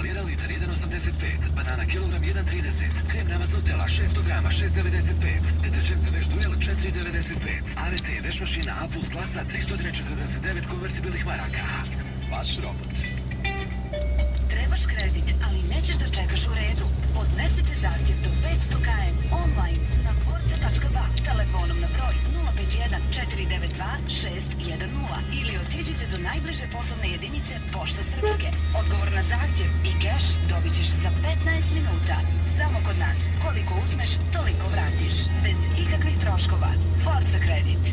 Royal 1 litar 1,85, banana kilogram 1,30, krem namaz Nutella 600 grama 6,95, deterđent za veš Duel 4,95, AVT veš mašina A+ klasa 349 konvertibilnih maraka. Vaš robot. Trebaš kredit, ali nećeš da čekaš u redu. Podnesite zahtjev do 500 km online na borza.ba, telefonom na broj 051 492 610 ili otiđite do najbliže poslovne jedinice Pošte Srpske. Odgovor na zahtjev i keš dobit ćeš za 15 minuta. Samo kod nas. Koliko uzmeš, toliko vratiš. Bez ikakvih troškova. Forza kredit.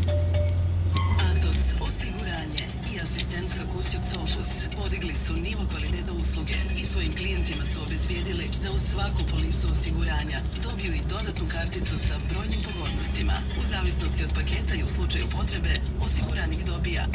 Atos osiguranje i asistentska kuća Cofus podigli su nivo kvaliteta usluge i svojim klijentima su obezbijedili da uz svaku polisu osiguranja dobiju i dodatnu karticu sa brojnim pogodnostima. U zavisnosti od paketa i u slučaju potrebe, osiguranik dobija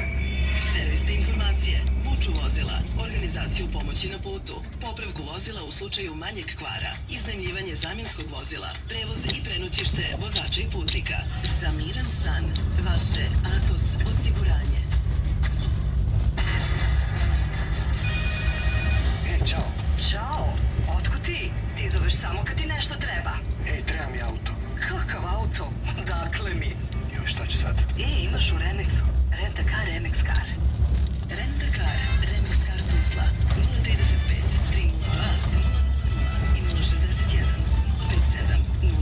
servisne informacije, buču vozila, organizaciju pomoći na putu, popravku vozila u slučaju manjeg kvara, iznajmljivanje zamjenskog vozila, prevoz i prenućište vozača i putnika. Za miran san, vaše Atos osiguranje. Ćao. Ćao, otkud ti? Ti zoveš samo kad ti nešto treba. Treba mi auto. Kakav auto? Dakle mi. Joj, šta ću sad? Imaš u Remexu. Renta car, Remex car. Renta Car, Remex Car Tuzla, 035 302 000 i 061 057 099.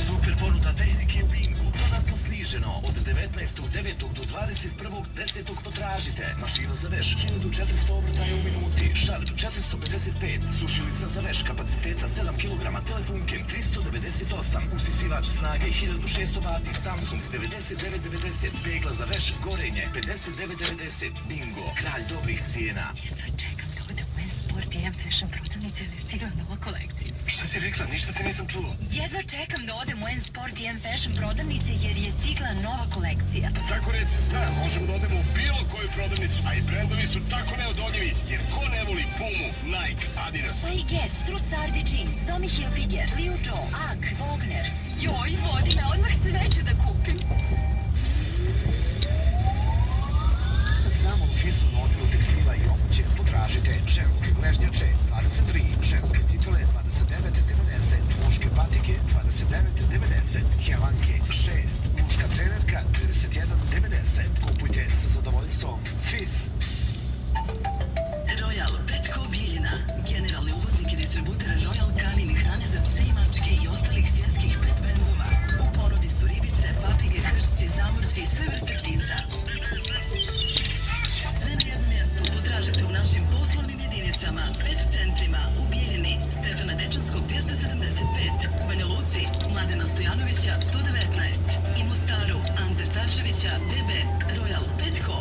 Super ponuda tehnike u Bingu. Dodatno sniženo od 19.9. do 21.10. potražite. Mašina za veš 1400 obrtaja u minuti. Sharp 455. Sušilica za veš kapaciteta 7 kg. Telefunken 398. Usisivač snage 1600 W. Samsung 99,90. Pegla za veš Gorenje 59,90. Bingo. Kralj dobrih cijena. Jedva čekam da odem u Sport i Fashion prodavnicu jer je stigla nova kolekcija. Šta si rekla? Ništa te nisam čuo. Jedva čekam da odem u Sport i Fashion prodavnice jer je stigla nova kolekcija. Tako reci, znam, možemo da odemo u bilo koju prodavnicu, a i brendovi su tako neodoljivi, jer ko ne voli Pumu, Nike, Adidas. Pa i Guess, Trussardi Jeans, Tommy Hilfiger, Liu Zhou, Ag, Wagner. Joj, vodi me, odmah sve ću da kupim. Samo u Fisonu odjelu tekstila i obuće potražite ženske gležnjače 23, ženske cipele 29,90, muške patike 29,90, helanke 6, muška trenerka 31,90. Kupujte sa zadovoljstvom. Fis. Royal Petco Bijeljina, generalni uvoznik i distributer Royal kanine hrane za pse i mačke i ostalih svjetskih pet brendova. U ponudi su ribice, papige, hrčci, zamorci i sve vrste ptica. Sve na jednom mjestu potražite u našim poslovnim jedinicama, pet centrima u Bijeljini, Stefana Dečanskog 275, Banja Luci, Mladena Stojanovića 119 i Mostaru, Ante Starčevića, BB, Royal Petco.